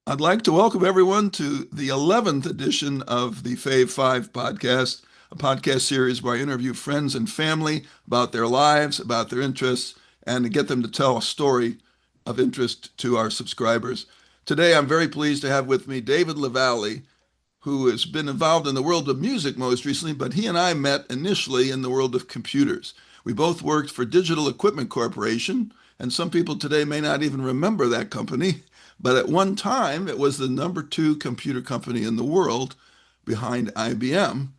I'd like to welcome everyone to the 11th edition of the Fave podcast, a podcast series where I interview friends and family about their lives, about their interests, and to get them to tell a story of interest to our subscribers. Today, I'm very pleased to have with me David Lavalley, who has been involved in the world of music most recently, but he and I met initially in the world of computers. We both worked for Digital Equipment Corporation, and some people today may not even remember that company. But at one time, it was the number two computer company in the world behind IBM.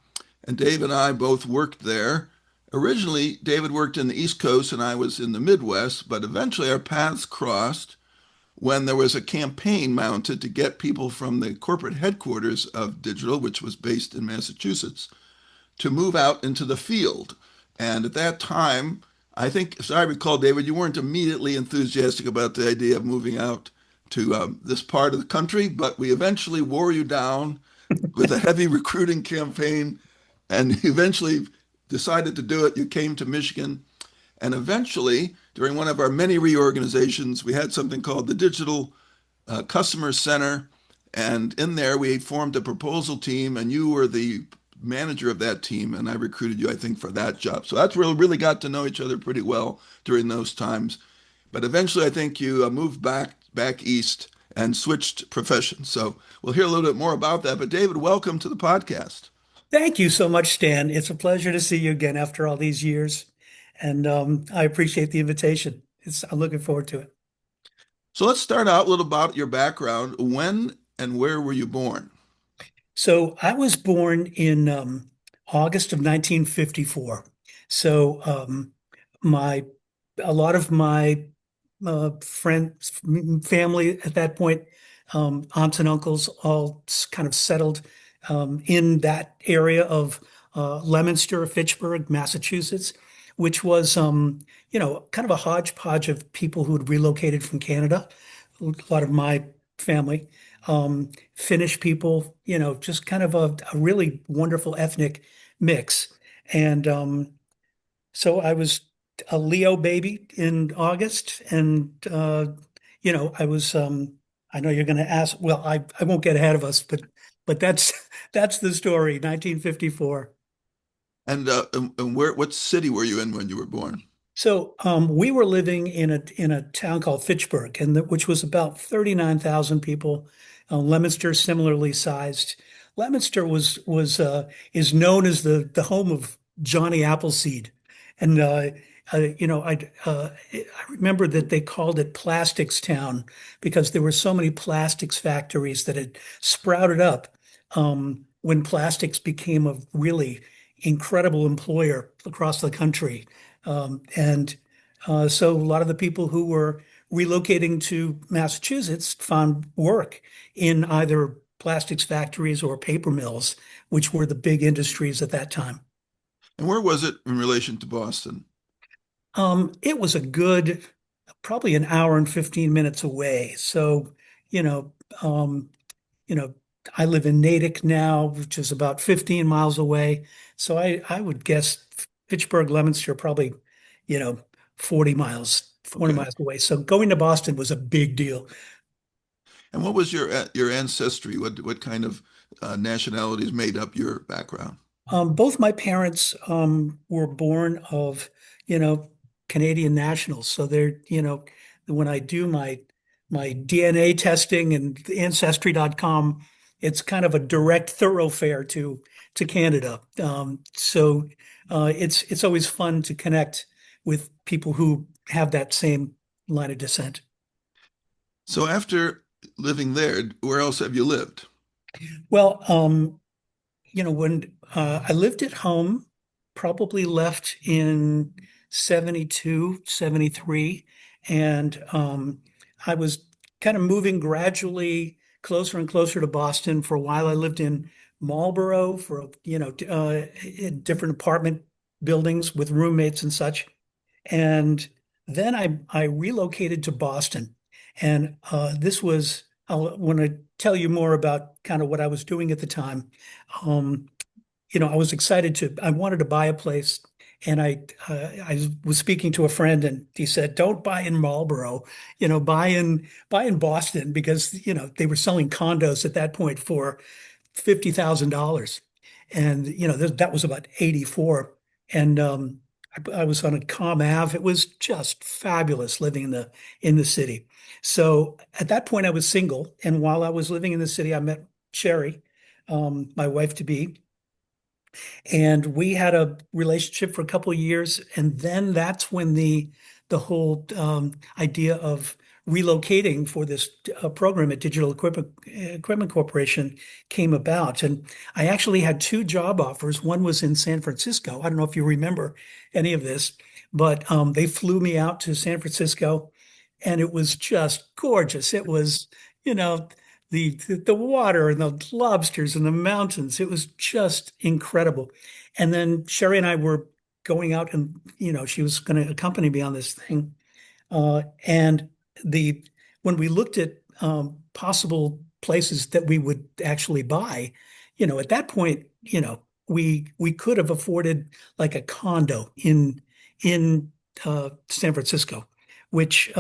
And Dave and I both worked there. Originally, David worked in the East Coast and I was in the Midwest, but eventually our paths crossed when there was a campaign mounted to get people from the corporate headquarters of Digital, which was based in Massachusetts, to move out into the field. And at that time, I think, as I recall, David, you weren't immediately enthusiastic about the idea of moving out to this part of the country, but we eventually wore you down with a heavy recruiting campaign and eventually decided to do it. You came to Michigan. And eventually, during one of our many reorganizations, we had something called the Digital Customer Center. And in there, we formed a proposal team, and you were the manager of that team. And I recruited you, I think, for that job. So that's where we really got to know each other pretty well during those times. But eventually, I think you moved back east and switched professions. So we'll hear a little bit more about that. But David, welcome to the podcast. Thank you so much, Stan. It's a pleasure to see you again after all these years. And I appreciate the invitation. I'm looking forward to it. So let's start out a little about your background. When and where were you born? So I was born in August of 1954. So my a lot of my friends, family at that point, aunts and uncles, all kind of settled in that area of Leominster, Fitchburg, Massachusetts, which was, kind of a hodgepodge of people who had relocated from Canada. A lot of my family, Finnish people, just kind of a really wonderful ethnic mix. And so I was a Leo baby in August, and I was. I know you're going to ask. Well, I won't get ahead of us, but that's the story. 1954. And what city were you in when you were born? So we were living in a town called Fitchburg, which was about 39,000 people. Leominster similarly sized. Leominster was is known as the home of Johnny Appleseed, and I remember that they called it Plastics Town because there were so many plastics factories that had sprouted up when plastics became a really incredible employer across the country. So a lot of the people who were relocating to Massachusetts found work in either plastics factories or paper mills, which were the big industries at that time. And where was it in relation to Boston? It was a good, probably an hour and 15 minutes away. So, you know, um, you know, I live in Natick now, which is about 15 miles away. So I would guess Fitchburg, Leominster, probably, you know, 40 Okay. miles away. So going to Boston was a big deal. And what was your ancestry? What kind of nationalities made up your background? Both my parents were born of, you know, Canadian nationals. So they're, when I do my DNA testing and ancestry.com, it's kind of a direct thoroughfare to Canada. It's always fun to connect with people who have that same line of descent. So after living there, where else have you lived? Well, when I lived at home, probably left in 72, 73, and I was kind of moving gradually closer and closer to Boston. For a while, I lived in Marlborough for, in different apartment buildings with roommates and such. And then I relocated to Boston. And I want to tell you more about kind of what I was doing at the time. I was excited I wanted to buy a place And I was speaking to a friend, and he said, "Don't buy in Marlboro, buy in Boston because they were selling condos at that point for $50,000." And that was about 84. And I was on a Com Ave. It was just fabulous living in the city. So at that point, I was single, and while I was living in the city, I met Sherry, my wife to be, and we had a relationship for a couple of years. And then that's when the whole idea of relocating for this program at Digital Equipment Corporation came about. And I actually had two job offers. One was in San Francisco. I don't know if you remember any of this, but they flew me out to San Francisco, and it was just gorgeous. It was, you know, the water and the lobsters and the mountains. It was just incredible. And then Sherry and I were going out, and she was going to accompany me on this thing. And the when we looked at possible places that we would actually buy, at that point, we could have afforded like a condo in San Francisco, which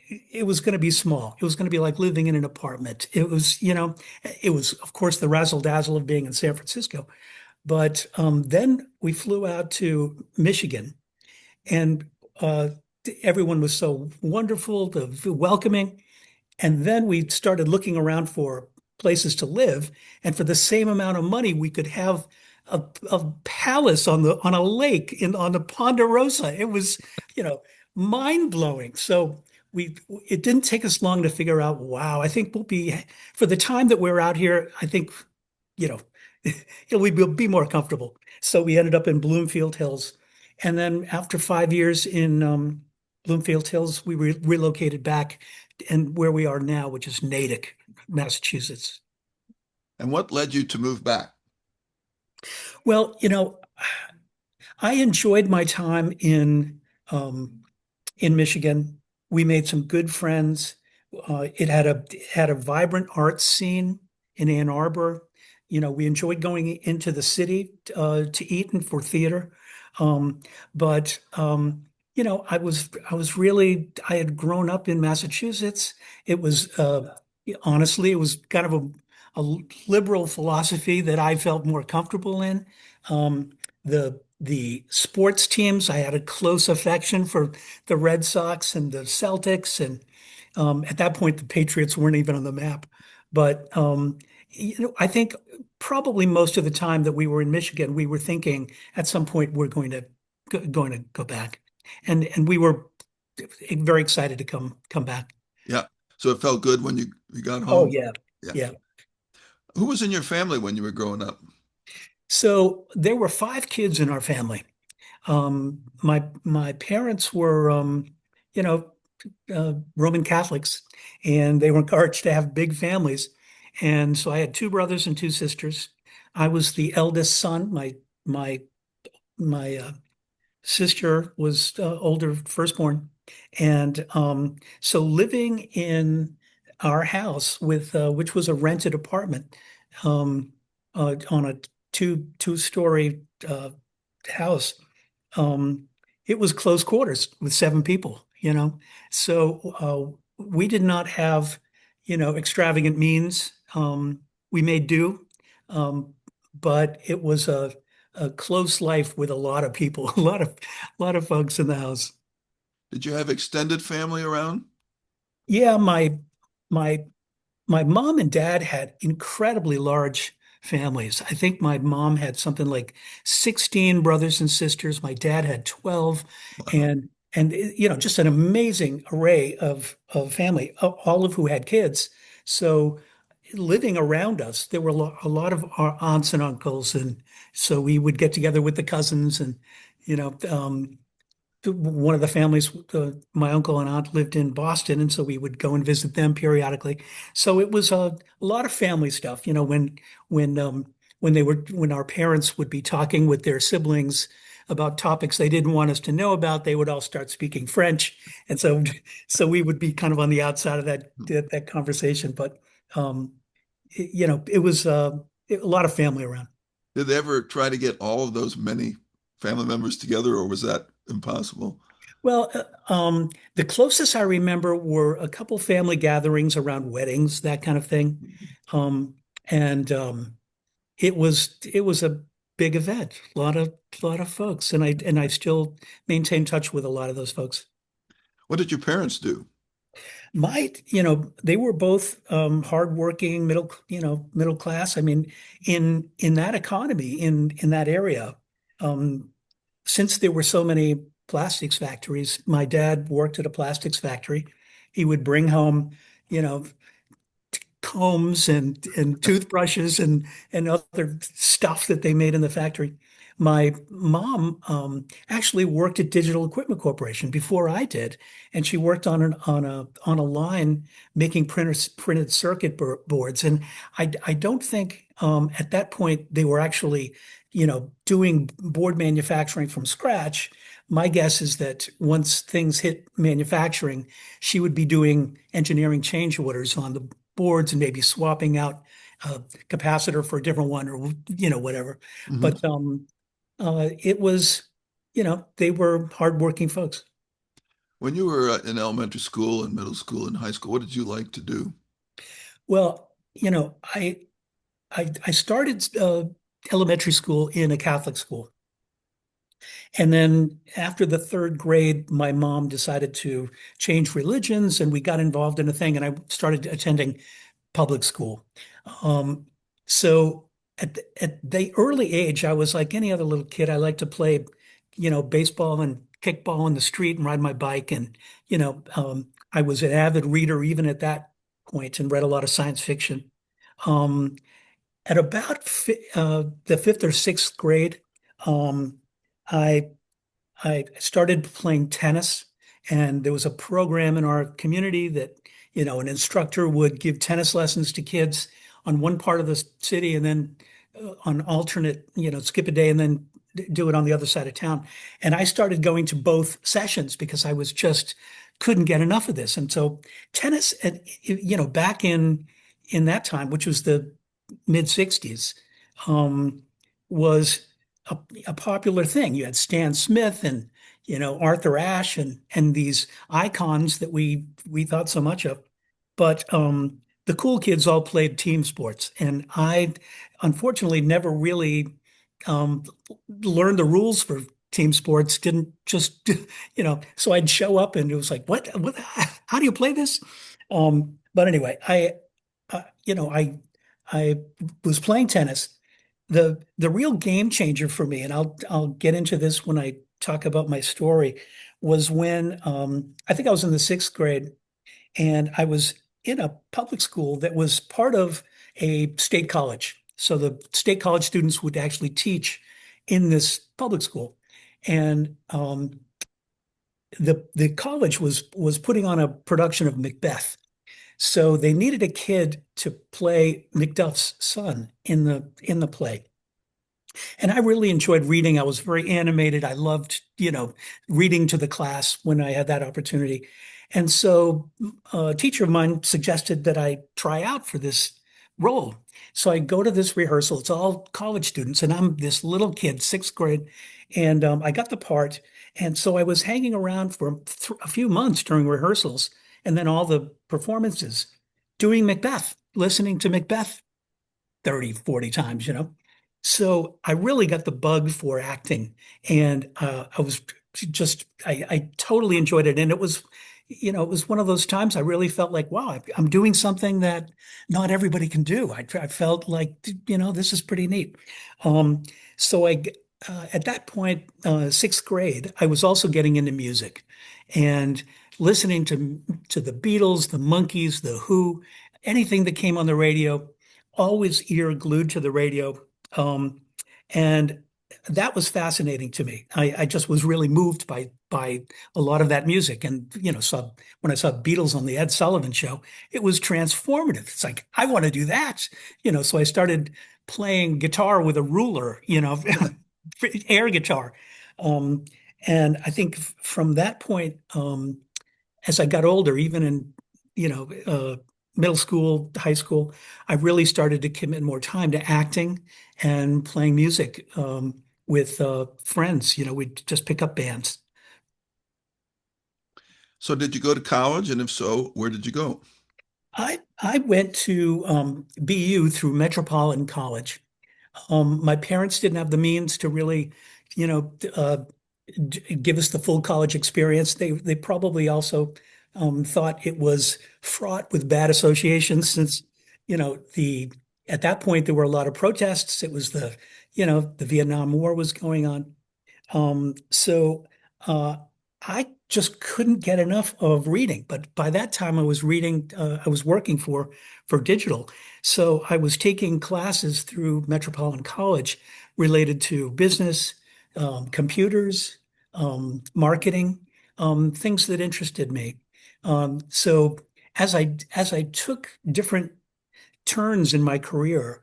it was going to be small. It was going to be like living in an apartment. It was, of course, the razzle dazzle of being in San Francisco. But then we flew out to Michigan, and uh, everyone was so wonderful, welcoming. And then we started looking around for places to live. And for the same amount of money, we could have a palace on a lake on the Ponderosa. It was, you know, mind blowing. So it didn't take us long to figure out, wow, I think we'll be for the time that we're out here, I think, you know, we'll be more comfortable. So we ended up in Bloomfield Hills. And then after 5 years in Bloomfield Hills, we relocated back and where we are now, which is Natick, Massachusetts. And what led you to move back? Well, I enjoyed my time in Michigan. We made some good friends. It had a vibrant art scene in Ann Arbor. We enjoyed going into the city to eat and for theater. But I had grown up in Massachusetts. It was honestly, it was kind of a liberal philosophy that I felt more comfortable in. The sports teams, I had a close affection for the Red Sox and the Celtics, and at that point, the Patriots weren't even on the map. But I think probably most of the time that we were in Michigan, we were thinking at some point we're going to go back, and we were very excited to come back. Yeah. So it felt good when you got Oh home? yeah, Yeah. yeah. Who was in your family when you were growing up? So there were five kids in our family. My parents were, you know, Roman Catholics, and they were encouraged to have big families. And so I had two brothers and two sisters. I was the eldest son. My sister was older, firstborn, and so living in our house which was a rented apartment on a two-story house. Um, it was close quarters with seven people, So we did not have, extravagant means. We made do, um, but it was a close life with a lot of people, a lot of folks in the house. Did you have extended family around? Yeah, my my mom and dad had incredibly large families. I think my mom had something like 16 brothers and sisters. My dad had 12, Wow. and just an amazing array of family, all of who had kids. So living around us, there were a lot of our aunts and uncles, and so we would get together with the cousins, and you know, um, one of the families, my uncle and aunt lived in Boston, and so we would go and visit them periodically. So it was a lot of family stuff. When when our parents would be talking with their siblings about topics they didn't want us to know about, they would all start speaking French, and so we would be kind of on the outside of that conversation. But it was a lot of family around. Did they ever try to get all of those many family members together, or was that impossible? Well, the closest I remember were a couple family gatherings around weddings, that kind of thing. Um, and it was a big event, a lot of folks, and I still maintain touch with a lot of those folks. What did your parents do? They were both hardworking, middle class. I mean, in that economy, in that area, um, since there were so many plastics factories, my dad worked at a plastics factory. He would bring home, you know, combs and toothbrushes and other stuff that they made in the factory. My mom actually worked at Digital Equipment Corporation before I did, and she worked on a line making printed circuit boards. And I don't think at that point they were actually, doing board manufacturing from scratch. My guess is that once things hit manufacturing, she would be doing engineering change orders on the boards and maybe swapping out a capacitor for a different one or whatever. Mhm. But it was, they were hardworking folks. When you were in elementary school and middle school and high school, what did you like to do? Well, I started elementary school in a Catholic school. And then after the third grade, my mom decided to change religions and we got involved in a thing and I started attending public school. Um, so at the early age, I was like any other little kid. I liked to play, baseball and kickball in the street and ride my bike. And, I was an avid reader even at that point and read a lot of science fiction. Um, at about the fifth or sixth grade, um, I I started playing tennis, and there was a program in our community that, an instructor would give tennis lessons to kids on one part of the city and then on alternate, skip a day and then do it on the other side of town. And I started going to both sessions because I was just couldn't get enough of this. And so tennis, and back in that time, which was the mid 60s, um, was a popular thing. You had Stan Smith and Arthur Ashe and these icons that we thought so much of. But the cool kids all played team sports, and I unfortunately never really um, learned the rules for team sports. Didn't just So I'd show up and it was like, what, how do you play this? But anyway, I was playing tennis. The real game changer for me, and I'll get into this when I talk about my story, was when I think I was in the sixth grade and I was in a public school that was part of a state college. So the state college students would actually teach in this public school. And the college was putting on a production of Macbeth. So they needed a kid to play Macduff's son in the play. And I really enjoyed reading. I was very animated. I loved, reading to the class when I had that opportunity. And so a teacher of mine suggested that I try out for this role. So I go to this rehearsal. It's all college students, and I'm this little kid, sixth grade, and I got the part. And so I was hanging around for a few months during rehearsals, and then all the performances, doing Macbeth, listening to Macbeth 30, 40 times, So I really got the bug for acting. And I was I totally enjoyed it. And it was one of those times I really felt like, wow, I'm doing something that not everybody can do. I felt like, this is pretty neat. Um, so at that point, sixth grade, I was also getting into music and listening to the Beatles, the Monkees, the Who, anything that came on the radio, always ear glued to the radio. Um, and that was fascinating to me. I just was really moved by a lot of that music. And, when I saw Beatles on the Ed Sullivan Show, it was transformative. It's like, I want to do that. So I started playing guitar with a ruler, air guitar. Um, and I think from that point, as I got older, even in, middle school, high school, I really started to commit more time to acting and playing music. with friends. We'd just pick up bands. So did you go to college? And if so, where did you go? I went to BU through Metropolitan College. My parents didn't have the means to really, you know, give us the full college experience. They probably also thought it was fraught with bad associations since, the at that point there were a lot of protests. It was the Vietnam War was going on. So I just couldn't get enough of reading. But by that time, I was reading. I was working for digital, so I was taking classes through Metropolitan College related to business, computers, marketing, things that interested me. So as I took different turns in my career,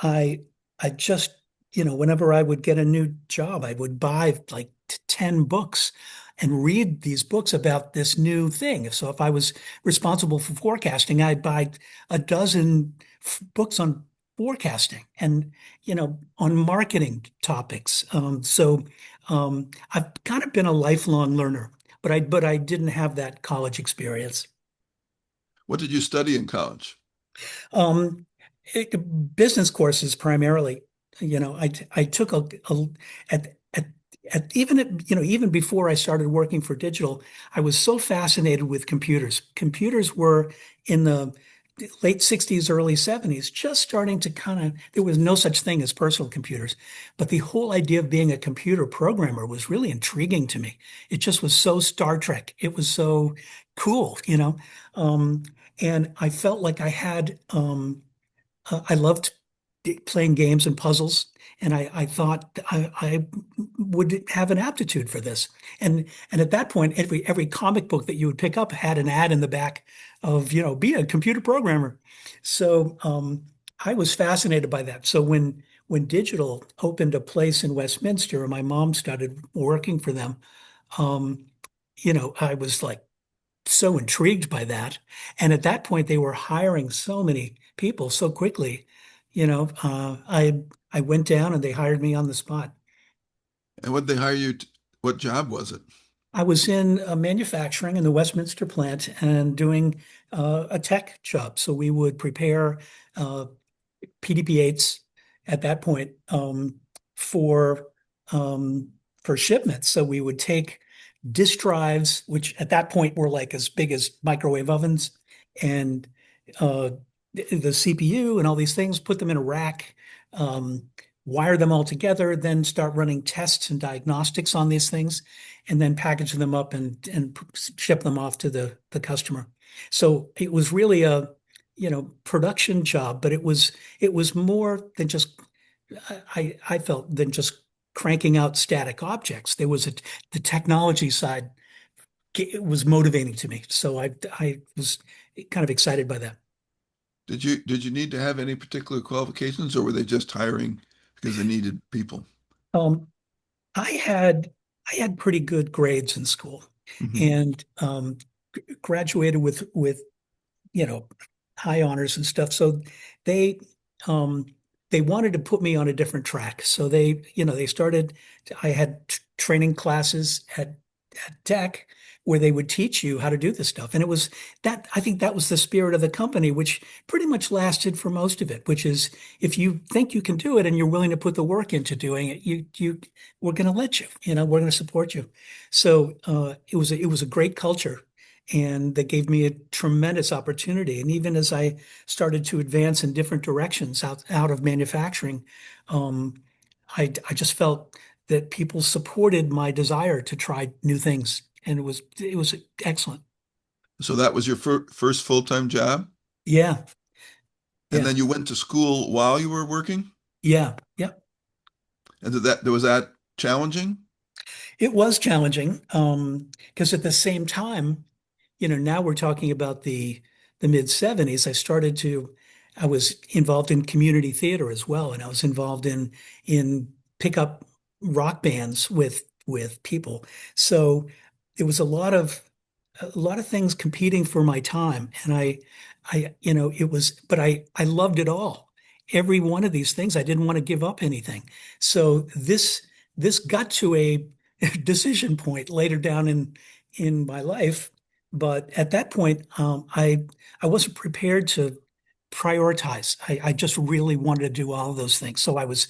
I I just, whenever I would get a new job, I would buy like 10 books and read these books about this new thing. So if I was responsible for forecasting, I'd buy a dozen books on forecasting and, on marketing topics. I've kind of been a lifelong learner, but I didn't have that college experience. What did you study in college? Um, Business courses primarily. I took at, at, even before I started working for digital, I was so fascinated with computers. Computers were in the late 60s, early 70s, just starting to there was no such thing as personal computers. But the whole idea of being a computer programmer was really intriguing to me. It just was so Star Trek. It was so cool. Um, and I felt like I loved playing games and puzzles, and I thought I would have an aptitude for this. And at that point, every comic book that you would pick up had an ad in the back of, be a computer programmer. So I was fascinated by that. So when digital opened a place in Westminster and my mom started working for them, um, I was like so intrigued by that. And at that point, they were hiring so many people so quickly. I went down and they hired me on the spot. And what they hire you what job was it? I was in manufacturing in the Westminster plant and doing a tech job. So we would prepare uh, PDP-8s at that point for um, for shipments. So we would take disk drives, which at that point were like as big as microwave ovens, and uh, the CPU and all these things, put them in a rack, um, wire them all together, then start running tests and diagnostics on these things, and then package them up and ship them off to the customer. So it was really a production job, but it was more than just I felt than just cranking out static objects. There was the technology side. It was motivating to me, so I was kind of excited by that. Did you need to have any particular qualifications, or were they just hiring because they needed people? Um, I had I had pretty good grades in school, Hmm. and graduated with you know, high honors and stuff. So they um they wanted to put me on a different track. So they started I had training classes at Tech where they would teach you how to do this stuff. And it was that I think that was the spirit of the company, which pretty much lasted for most of it, which is if you think you can do it and you're willing to put the work into doing it, you we're going to let you, we're going to support you. So it was a great culture and that gave me a tremendous opportunity. And even as I started to advance in different directions out of manufacturing, um, I just felt that people supported my desire to try new things, and it was excellent. So that was your first full-time job, Yeah, and yeah, then you went to school while you were working, yeah, yeah. and was that challenging? It was challenging because at the same time, now we're talking about the mid 70s. I was involved in community theater as well, and I was involved in pickup rock bands with people. So it was a lot of things competing for my time, and it was, but I loved it all. Every one of these things, I didn't want to give up anything. So this got to a decision point later down in my life, but at that point, I wasn't prepared to prioritize. I just really wanted to do all of those things. So I was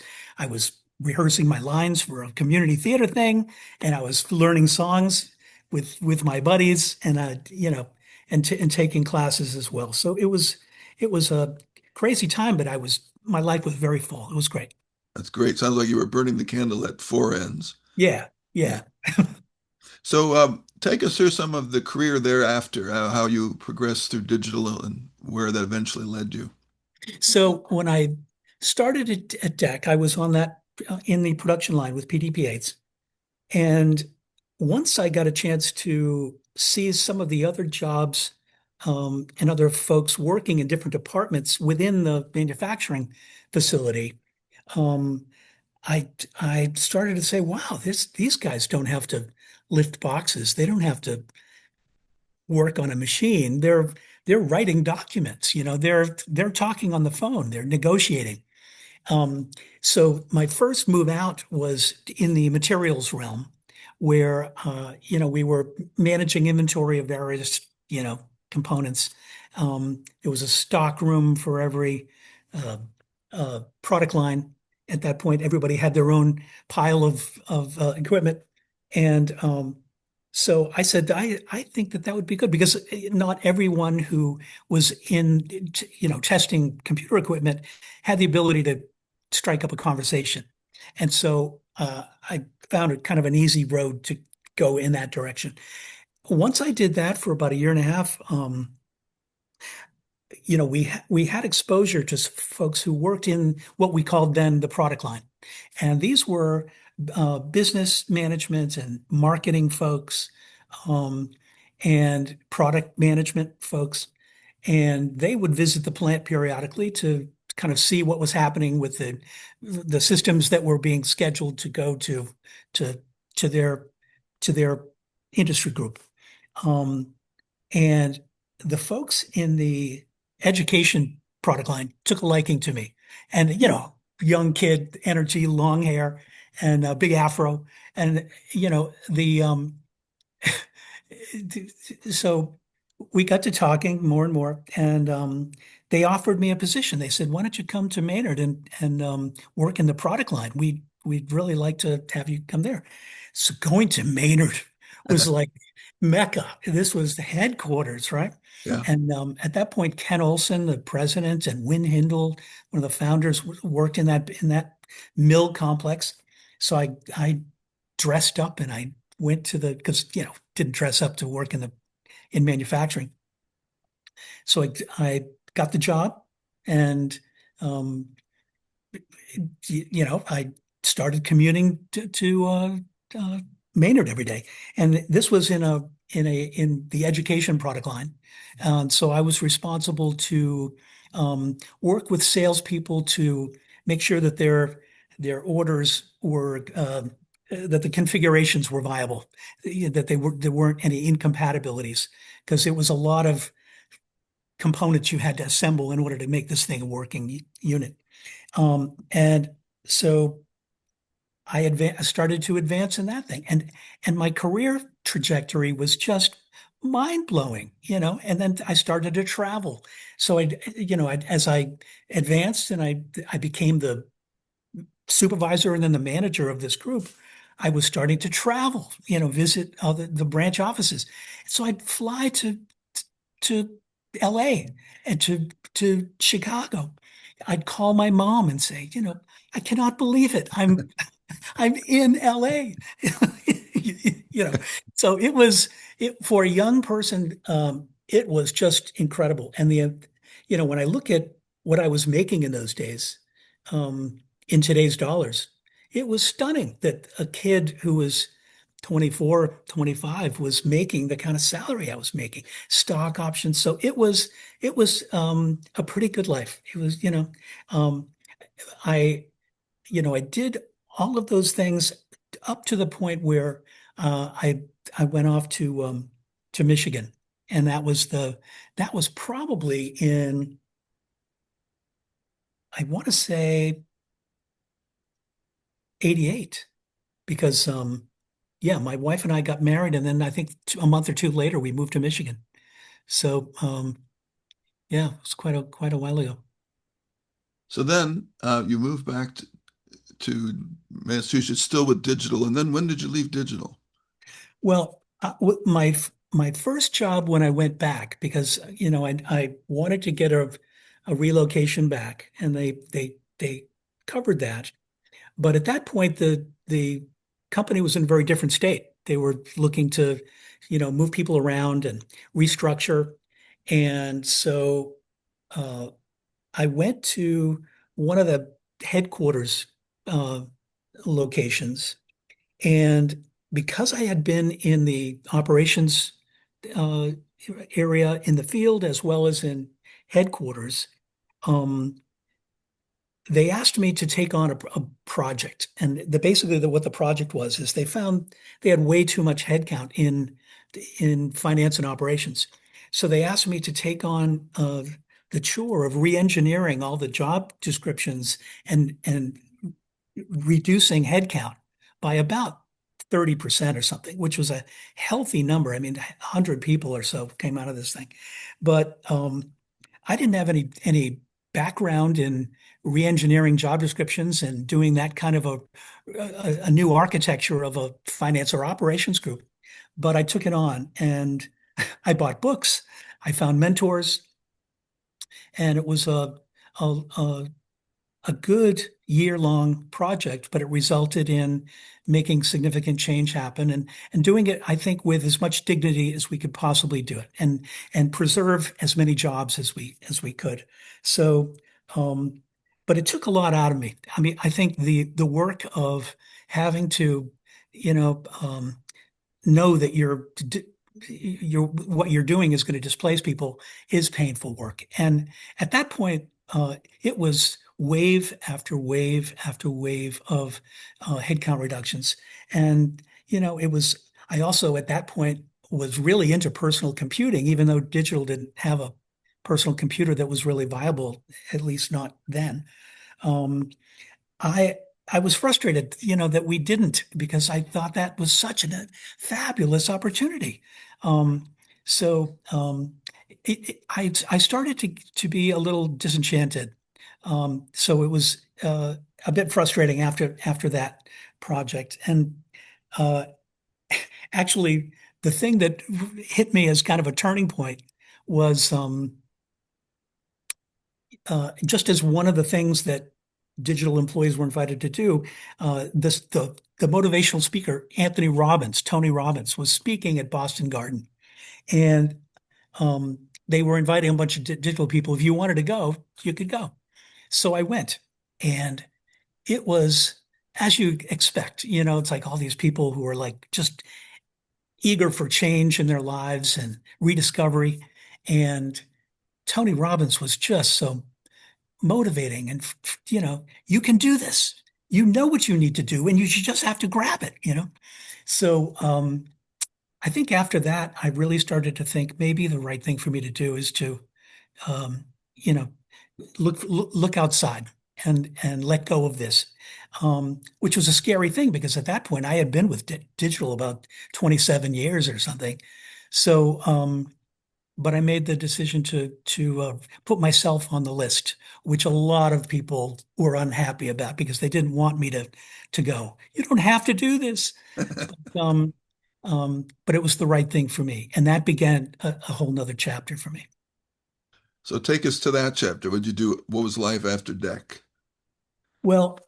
rehearsing my lines for a community theater thing, and I was learning songs with my buddies, and and taking classes as well. So it was a crazy time, but I was my life was very full. It was great. That's great. Sounds like you were burning the candle at four ends. Yeah, Yeah. yeah. So take us through some of the career thereafter, how you progressed through digital and where that eventually led you. So when I started at DEC, I was on that in the production line with PDP-8s. And once I got a chance to see some of the other jobs and other folks working in different departments within the manufacturing facility, um, I started to say, wow, these guys don't have to lift boxes. They don't have to work on a machine. They're writing documents, they're talking on the phone, they're negotiating. Um, so my first move out was in the materials realm, where we were managing inventory of various components. There was a stock room for every uh, product line. At that point, everybody had their own pile of equipment, and so I said, I think that would be good because not everyone who was in testing computer equipment had the ability to strike up a conversation. And so I found it kind of an easy road to go in that direction. Once I did that for about a year and a half, we had exposure to folks who worked in what we called then the product line, and these were business management and marketing folks, um, and product management folks, and they would visit the plant periodically to kind of see what was happening with the systems that were being scheduled to go to to their to their industry group. Um, and the folks in the education product line took a liking to me. And, young kid, energy, long hair, and a big afro. And, the so we got to talking more and more, and they offered me a position. They said, "Why don't you come to Maynard and work in the product line? We'd really like to have you come there." So going to Maynard was like Mecca. This was the headquarters, right? Yeah. And at that point, Ken Olson, the president, and Win Hindle, one of the founders, worked in that mill complex. So I dressed up and I went to the because didn't dress up to work in manufacturing. So I got the job, and um, I started commuting to uh, Maynard every day, and this was in the education product line, and so I was responsible to work with salespeople to make sure that their orders were that the configurations were viable, that there weren't any incompatibilities, because it was a lot of components you had to assemble in order to make this thing a working unit. And so I started to advance in that thing, and my career trajectory was just mind blowing, And then I started to travel. So as I advanced and I became the supervisor and then the manager of this group, I was starting to travel, visit the branch offices. So I'd fly to LA and to Chicago. I'd call my mom and say, I cannot believe it. I'm in LA. You know, so it for a young person, it was just incredible. And when I look at what I was making in those days, in today's dollars, it was stunning that a kid who was 24, 25 was making the kind of salary I was making, stock options. So it was a pretty good life. It was, um, I I did all of those things up to the point where I went off to Michigan, and that was probably in, I want to say, 88. because yeah, my wife and I got married, and then I think a month or two later we moved to Michigan. So yeah, it was quite a while ago. So then you moved back to Massachusetts, still with digital. And then when did you leave digital? Well, my first job when I went back, because I wanted to get a relocation back, and they covered that. But at that point, the company was in a very different state. They were looking to, move people around and restructure. And so uh, I went to one of the headquarters uh, locations, and because I had been in the operations uh, area in the field as well as in headquarters, um, they asked me to take on a project. And what the project was is they found they had way too much headcount in finance and operations. So they asked me to take on the chore of re-engineering all the job descriptions and reducing headcount by about 30% or something, which was a healthy number. I mean, 100 people or so came out of this thing. But I didn't have any background in re-engineering job descriptions and doing that kind of a new architecture of a finance or operations group. But I took it on, and I bought books. I found mentors, and it was a, a good year-long project, but it resulted in making significant change happen and doing it, I think, with as much dignity as we could possibly do it, and preserve as many jobs as we could. So, um, but it took a lot out of me. I mean, I think the work of having to, you know that what you're doing is going to displace people is painful work. And at that point, it was wave after wave after wave of headcount reductions. And it was. I also at that point was really into personal computing, even though digital didn't have a personal computer that was really viable, at least not then. Um, I I was frustrated, that we didn't, because I thought that was such a fabulous opportunity. Um, so I started to be a little disenchanted. So it was a bit frustrating after that project. And uh, actually, the thing that hit me as kind of a turning point was just as one of the things that digital employees were invited to do, the motivational speaker Tony Robbins, was speaking at Boston Garden, and they were inviting a bunch of digital people. If you wanted to go, you could go. So I went, and it was as you expect. It's like all these people who are like just eager for change in their lives and rediscovery, and Tony Robbins was just so motivating, and you can do this. You know what you need to do, and you just have to grab it. So I think after that I really started to think maybe the right thing for me to do is to um, you know look outside and let go of this, which was a scary thing because at that point I had been with digital about 27 years or something. So but I made the decision to put myself on the list, which a lot of people were unhappy about because they didn't want me to go. You don't have to do this, um, but it was the right thing for me, and that began a whole nother chapter for me. So take us to that chapter. What'd you do? What was life after DEC? Well,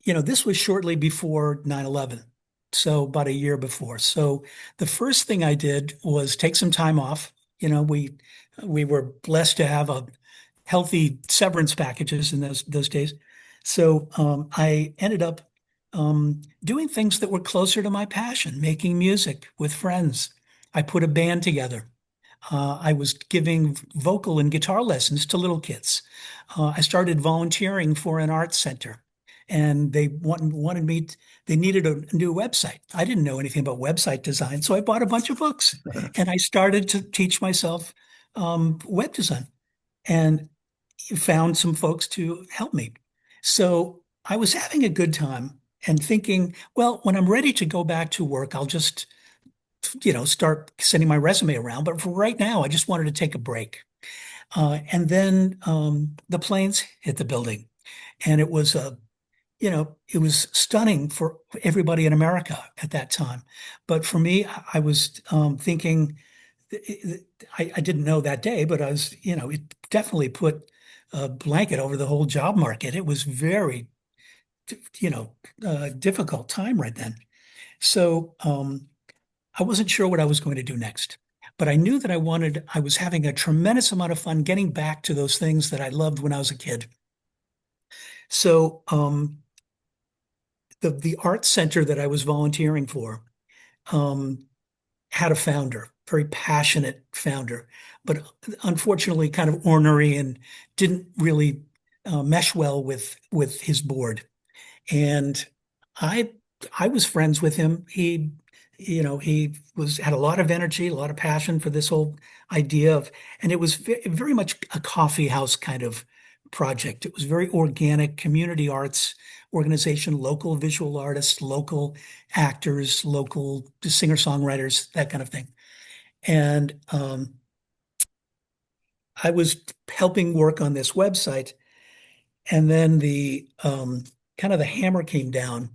this was shortly before 9/11, so about a year before. So the first thing I did was take some time off. We were blessed to have a healthy severance packages in those days. So I ended up doing things that were closer to my passion, making music with friends. I put a band together. I was giving vocal and guitar lessons to little kids. I started volunteering for an art center, and they wanted me. They needed a new website. I didn't know anything about website design, so I bought a bunch of books, and I started to teach myself web design, and found some folks to help me. So I was having a good time, and thinking, well, when I'm ready to go back to work, I'll just, start sending my resume around. But for right now, I just wanted to take a break. And then the planes hit the building, and it was stunning for everybody in America at that time. But for me, I was thinking, I didn't know that day, but it definitely put a blanket over the whole job market. It was very, you know, difficult time right then. So I wasn't sure what I was going to do next. But I knew that I was having a tremendous amount of fun getting back to those things that I loved when I was a kid. So the art center that I was volunteering for um, had a founder, very passionate founder, but unfortunately kind of ornery and didn't really mesh well with his board. And I I was friends with him. He had a lot of energy, a lot of passion for this whole idea of, and it was very much a coffee house kind of project. It was very organic, community arts organization, local visual artists, local actors, local singer-songwriters, that kind of thing. And I was helping work on this website, and then the kind of the hammer came down,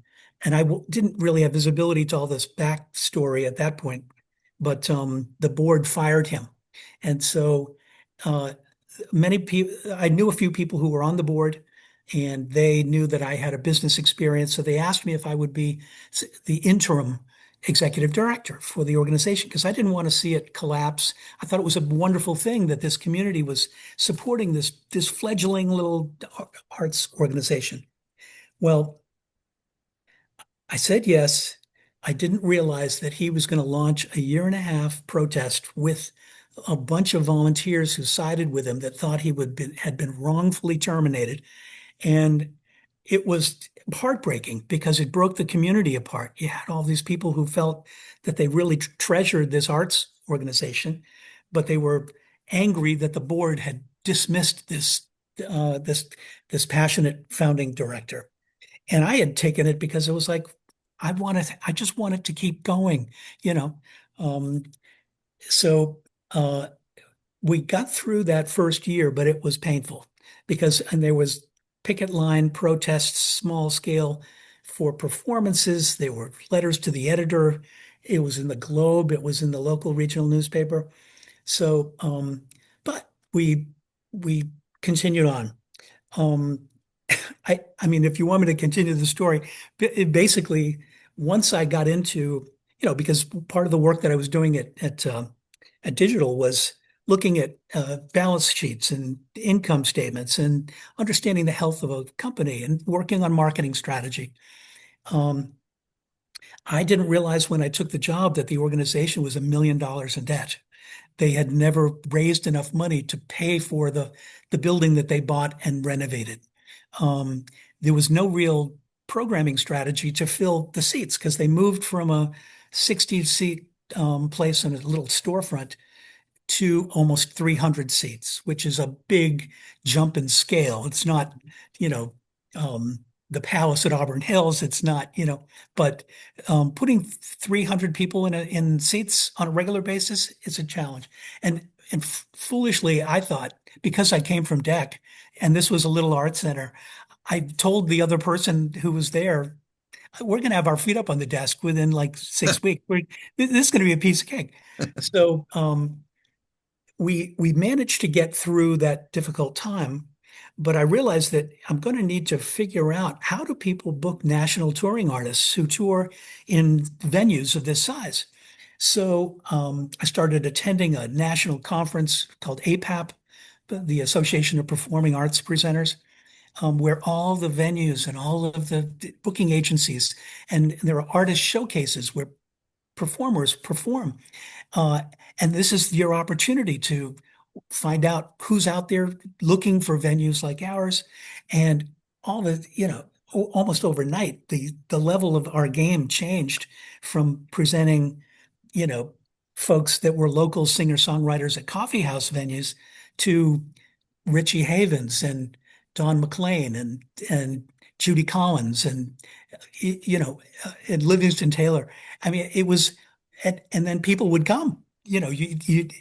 and didn't really have visibility to all this backstory at that point. But the board fired him, and so uh, many people. I knew a few people who were on the board, and they knew that I had a business experience, so they asked me if I would be the interim executive director for the organization because I didn't want to see it collapse. I thought it was a wonderful thing that this community was supporting this fledgling little arts organization. Well, I said yes. I didn't realize that he was going to launch a year and a half protest with a bunch of volunteers who sided with him that thought had been wrongfully terminated. And it was heartbreaking because it broke the community apart. You had all these people who felt that they really treasured this arts organization, but they were angry that the board had dismissed uh, this this passionate founding director. And I had taken it because it was like I just wanted to keep going, you know. Um, so uh, we got through that first year, but it was painful and there was picket line protests, small scale for performances. There were letters to the editor. It was in the Globe. It was in the local regional newspaper. So, but we continued on. Um, I mean, if you want me to continue the story, basically, once I got into, because part of the work that I was doing at Digital was looking at balance sheets and income statements and understanding the health of a company and working on marketing strategy. Um, I didn't realize when I took the job that the organization was $1 million in debt. They had never raised enough money to pay for the building that they bought and renovated. There was no real programming strategy to fill the seats because they moved from a 60 seat place in a little storefront to almost 300 seats, which is a big jump in scale. It's not, you know, the Palace at Auburn Hills. It's not, but putting 300 people in seats on a regular basis is a challenge. And foolishly, I thought because I came from Deck and this was a little art center, I told the other person who was there, we're going to have our feet up on the desk within like 6 weeks. This is going to be a piece of cake. So we managed to get through that difficult time, but I realized that I'm going to need to figure out how do people book national touring artists who tour in venues of this size. So I started attending a national conference called APAP, the Association of Performing Arts Presenters, where all the venues and all of the booking agencies and there are artist showcases where performers perform. Uh, and this is your opportunity to find out who's out there looking for venues like ours. And almost overnight, the level of our game changed from presenting, you know, folks that were local singer-songwriters at coffee house venues to Richie Havens and Don McLean and Judy Collins and in Livingston Taylor. I mean, it was, and then people would come.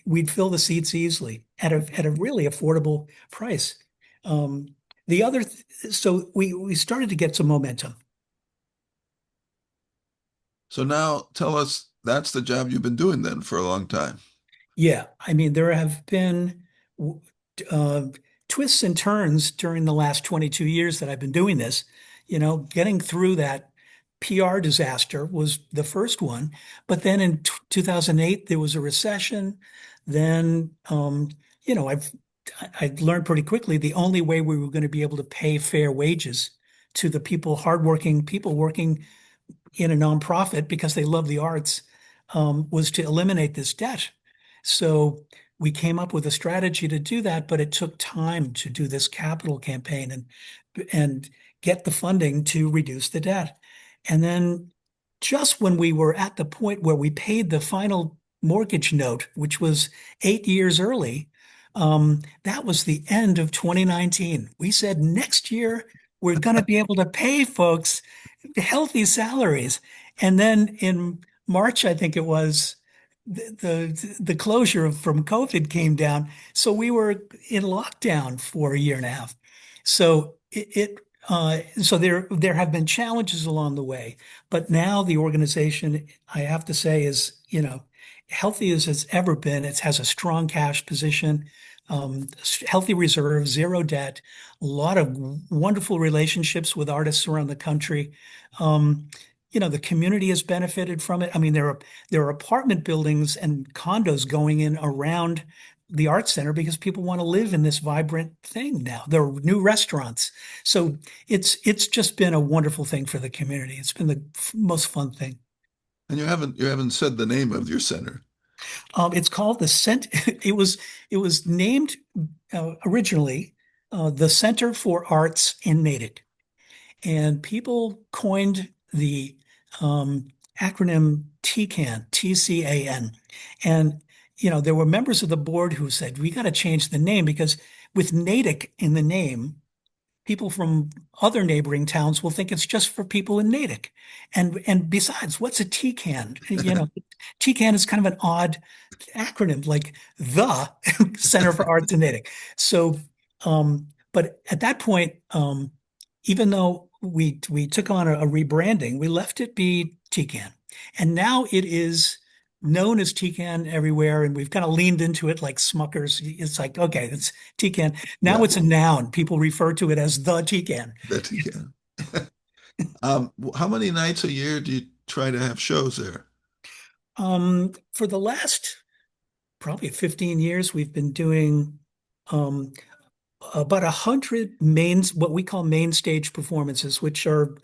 We'd fill the seats easily at a really affordable price. Um, the other, so we started to get some momentum. So now tell us that's the job you've been doing then for a long time. Yeah, I mean, there have been uh, twists and turns during the last 22 years that I've been doing this. Getting through that PR disaster was the first one, but then in 2008 there was a recession. Then, I learned pretty quickly the only way we were going to be able to pay fair wages to the people, hardworking people working in a nonprofit because they love the arts, was to eliminate this debt. So we came up with a strategy to do that, but it took time to do this capital campaign and get the funding to reduce the debt. And then just when we were at the point where we paid the final mortgage note, which was 8 years early, that was the end of 2019. We said next year we're going to be able to pay folks healthy salaries. And then in March, I think it was, the closure from COVID came down. So we were in lockdown for a year and a half. So so there have been challenges along the way, but now the organization, I have to say, is, healthy as it's ever been. It has a strong cash position, healthy reserves, zero debt, a lot of wonderful relationships with artists around the country. Um, the community has benefited from it. I mean, there are apartment buildings and condos going in around the art center because people want to live in this vibrant thing now. There are new restaurants. So it's just been a wonderful thing for the community. It's been the most fun thing. And you haven't said the name of your center. It's called the Cent. It was named originally the Center for Arts in Natick, and people coined the acronym TCAN, TCAN, and there were members of the board who said we got to change the name because with Natick in the name, people from other neighboring towns will think it's just for people in Natick. And besides, what's a TCAN? TCAN is kind of an odd acronym, like the Center for Arts in Natick. So, but at that point, even though we took on a rebranding, we left it be TCAN, and now it is known as TCAN everywhere, and we've kind of leaned into it like Smuckers. It's like, okay, it's TCAN. Now Yeah, it's a noun. People refer to it as the TCAN. that you can. How many nights a year do you try to have shows there? For the last probably 15 years, we've been doing um, about 100 what we call main stage performances, which are,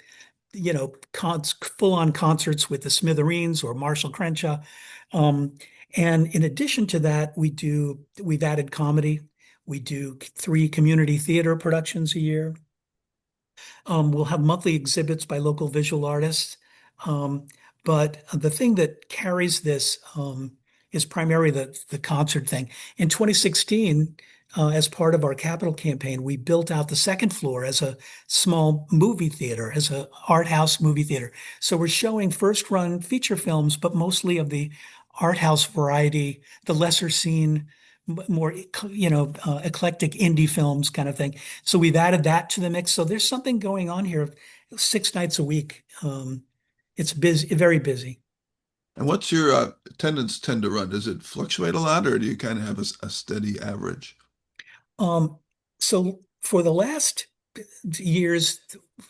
full on concerts with the Smithereens or Marshall Crenshaw. Um, and in addition to that, we've added comedy. We do 3 community theater productions a year. We'll have monthly exhibits by local visual artists. Um, but the thing that carries this is primarily the concert thing. In 2016, as part of our capital campaign, we built out the second floor as a small movie theater, as a art house movie theater. So we're showing first run feature films, but mostly of the art house variety, the lesser seen, more, eclectic indie films kind of thing. So we've added that to the mix. So there's something going on here 6 nights a week. It's busy, very busy. And what's your attendance tend to run? Does it fluctuate a lot, or do you kind of have a steady average? Um, so for the last years,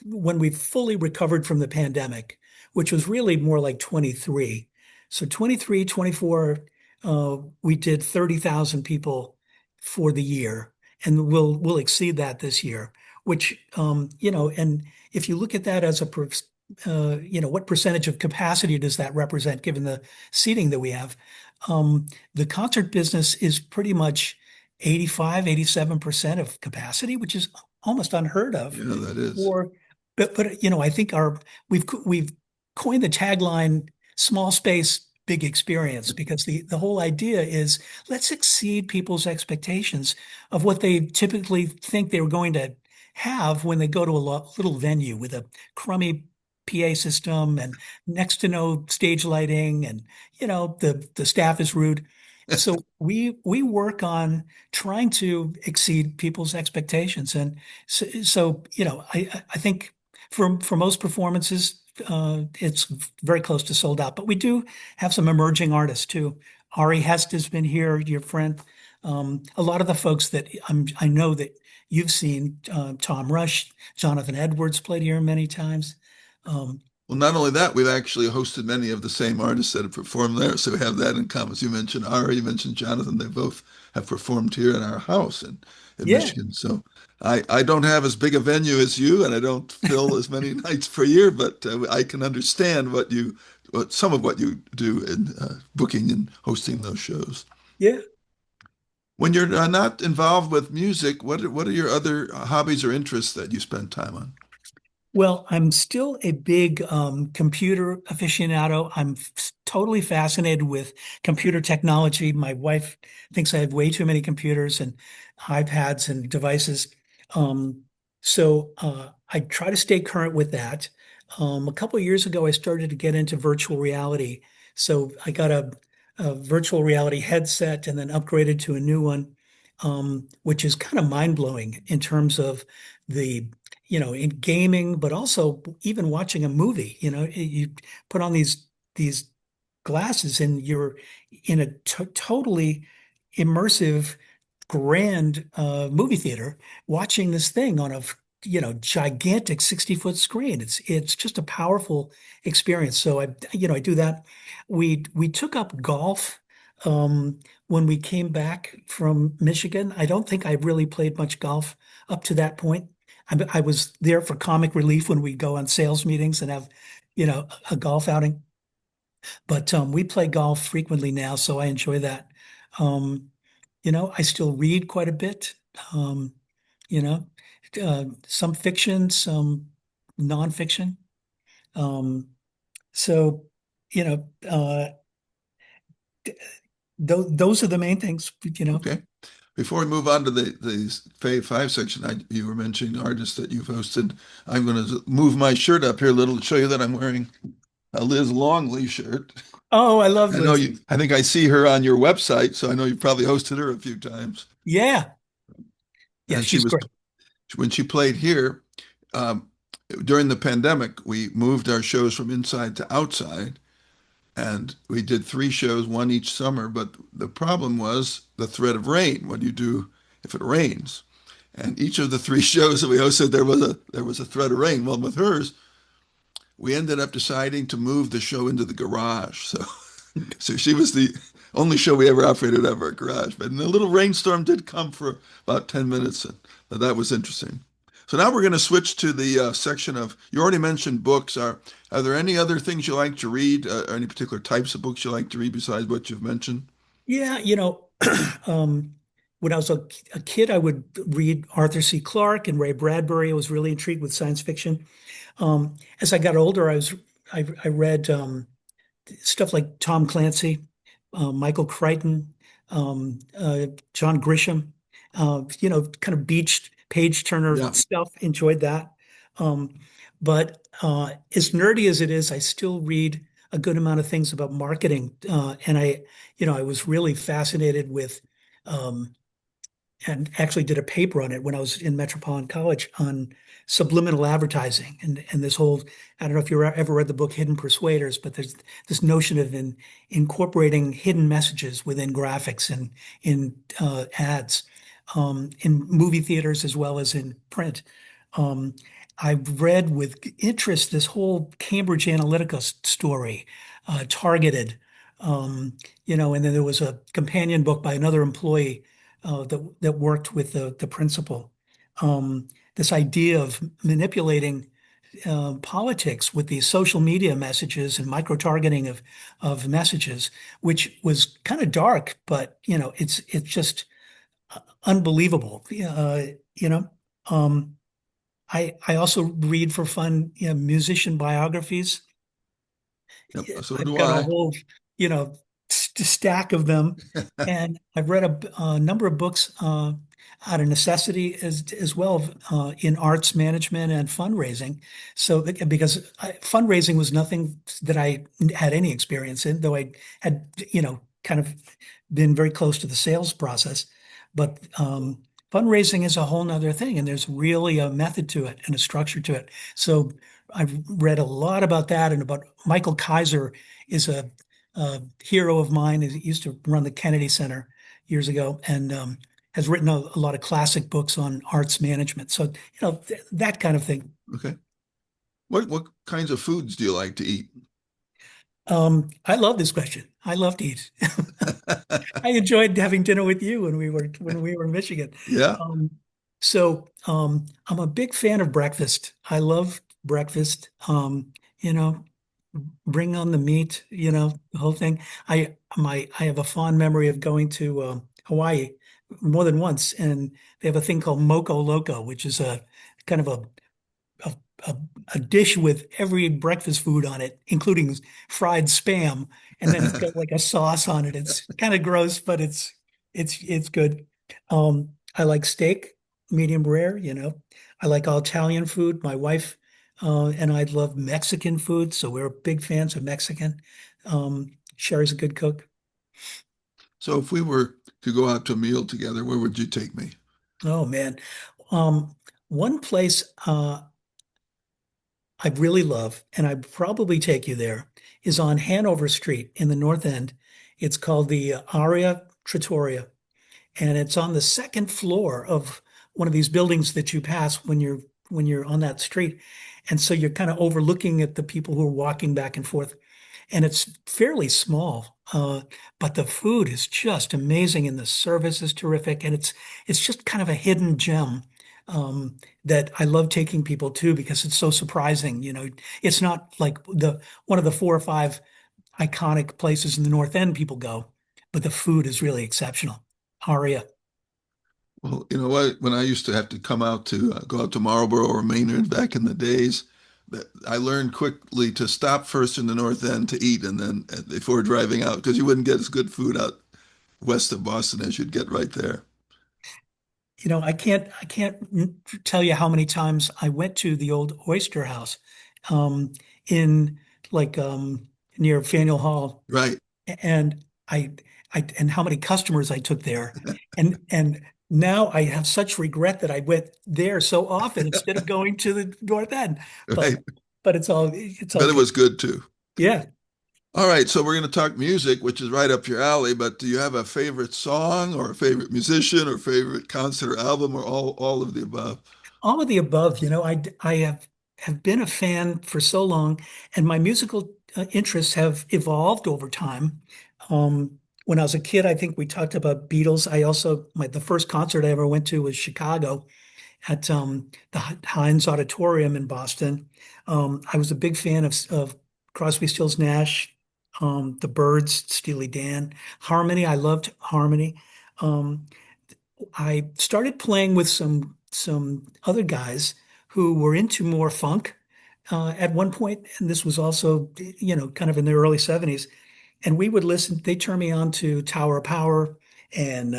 when we fully recovered from the pandemic, which was really more like 23. So 23, 24, we did 30,000 people for the year, and we'll exceed that this year, which, and if you look at that as what percentage of capacity does that represent given the seating that we have? The concert business is pretty much 85, 87% of capacity, which is almost unheard of. Yeah, that is. Or, but I think we've coined the tagline "small space, big experience" because the whole idea is let's exceed people's expectations of what they typically think they're going to have when they go to a little venue with a crummy PA system and next to no stage lighting, and the staff is rude. So we work on trying to exceed people's expectations, and so I think for most performances, it's very close to sold out. But we do have some emerging artists too. Ari Hest has been here, your friend. A lot of the folks that I know that you've seen, Tom Rush, Jonathan Edwards played here many times. Um, Well, not only that, we've actually hosted many of the same artists that have performed there. So we have that in common. As you mentioned Ari, you mentioned Jonathan. They both have performed here in our house in yeah, Michigan. So I don't have as big a venue as you, and I don't fill as many nights per year, but I can understand some of what you do in booking and hosting those shows. yeah. When you're not involved with music, what are your other hobbies or interests that you spend time on? Well, I'm still a big computer aficionado. I'm totally fascinated with computer technology. My wife thinks I have way too many computers and iPads and devices. Um, so I try to stay current with that. A couple of years ago, I started to get into virtual reality. So I got a virtual reality headset and then upgraded to a new one, which is kind of mind-blowing in terms of the in gaming, but also even watching a movie. You put on these glasses and you're in a totally immersive, grand movie theater watching this thing on a gigantic 60-foot screen. It's just a powerful experience. So I do that. We took up golf when we came back from Michigan. I don't think I really played much golf up to that point. I was there for comic relief when we go on sales meetings and have, a golf outing. But we play golf frequently now, so I enjoy that. Um, I still read quite a bit. Um, you know, some fiction, some nonfiction. Um, so, you know, uh, those are the main things, Okay. Before we move on to the Fave 5 section, you were mentioning artists that you've hosted. I'm going to move my shirt up here a little to show you that I'm wearing a Liz Longley shirt. Oh, I love Liz. I think I see her on your website, so I know you've probably hosted her a few times. Yeah. Yeah, And she she's was, great. when she played here, um, during the pandemic, we moved our shows from inside to outside. And we did three shows, one each summer. But the problem was the threat of rain. What do you do if it rains? And each of the three shows that we hosted, there was a threat of rain. Well, with hers, we ended up deciding to move the show into the garage. So she was the only show we ever operated out of our garage. But a little rainstorm did come for about 10 minutes, and that was interesting. So now we're going to switch to the section of, you already mentioned books. Are there any other things you like to read, or any particular types of books you like to read besides what you've mentioned? Yeah, um, when I was a kid, I would read Arthur C. Clarke and Ray Bradbury. I was really intrigued with science fiction. As I got older, I read stuff like Tom Clancy, Michael Crichton, John Grisham, kind of beached page turner Yeah. stuff. Enjoyed that. Um, but as nerdy as it is, I still read a good amount of things about marketing. And I was really fascinated with, um, and actually did a paper on it when I was in Metropolitan College on subliminal advertising and this whole, I don't know if you ever read the book Hidden Persuaders, but there's this notion of incorporating hidden messages within graphics and in ads, in movie theaters as well as in print. Um, I've read with interest this whole Cambridge Analytica story, Targeted, and then there was a companion book by another employee that worked with the principal. This idea of manipulating politics with these social media messages and micro-targeting of messages, which was kind of dark, but it's just unbelievable. You know, um, I also read for fun, musician biographies. Yep. So I've do got a I. whole, you know, stack of them, and I've read a number of books out of necessity as well in arts management and fundraising. So because fundraising was nothing that I had any experience in, though I had kind of been very close to the sales process, but fundraising is a whole nother thing, and there's really a method to it and a structure to it. So I've read a lot about that and about Michael Kaiser is a hero of mine. He used to run the Kennedy Center years ago and has written a lot of classic books on arts management. So, that kind of thing. Okay. What kinds of foods do you like to eat? I love this question. I love to eat. I enjoyed having dinner with you when we were in Michigan. Yeah. Um, I'm a big fan of breakfast. I love breakfast. You know, bring on the meat, the whole thing. I have a fond memory of going to Hawaii more than once, and they have a thing called Moco Loco, which is a kind of a, a, a dish with every breakfast food on it, including fried spam, and then it's got like a sauce on it. It's kind of gross, but it's good. I like steak, medium rare, I like all Italian food. My wife and I love Mexican food, so we're big fans of Mexican. Sherry's a good cook. So if we were to go out to a meal together, where would you take me? Oh man. One place I really love, and I'd probably take you there, is on Hanover Street in the North End. It's called the Aria Trattoria, and it's on the second floor of one of these buildings that you pass when you're on that street. And so you're kind of overlooking at the people who are walking back and forth. And it's fairly small, but the food is just amazing, and the service is terrific, and it's just kind of a hidden gem that I love taking people to because it's so surprising. It's not like the one of the four or five iconic places in the North End people go, but the food is really exceptional. Aria. Well, you know what? When I used to have to come out to go out to Marlboro or Maynard back in the days, that I learned quickly to stop first in the North End to eat, and then before driving out, because you wouldn't get as good food out west of Boston as you'd get right there. I can't tell you how many times I went to the old Oyster House, um, in like near Faneuil Hall, Right. and and how many customers I took there, and now I have such regret that I went there so often instead of going to the North End. But Right. but it's all But it good. was good too. Yeah. All right, so we're going to talk music, which is right up your alley, but do you have a favorite song or a favorite musician or favorite concert or album or all of the above? All of the above, I have been a fan for so long, and my musical interests have evolved over time. When I was a kid, I think we talked about Beatles. I also the first concert I ever went to was Chicago at the Heinz Auditorium in Boston. I was a big fan of Crosby, Stills, Nash, the Byrds, Steely Dan, Harmony. I loved Harmony. Um, I started playing with some other guys who were into more funk at one point, and this was also, kind of in the early '70s. And we would listen. They turned me on to Tower of Power and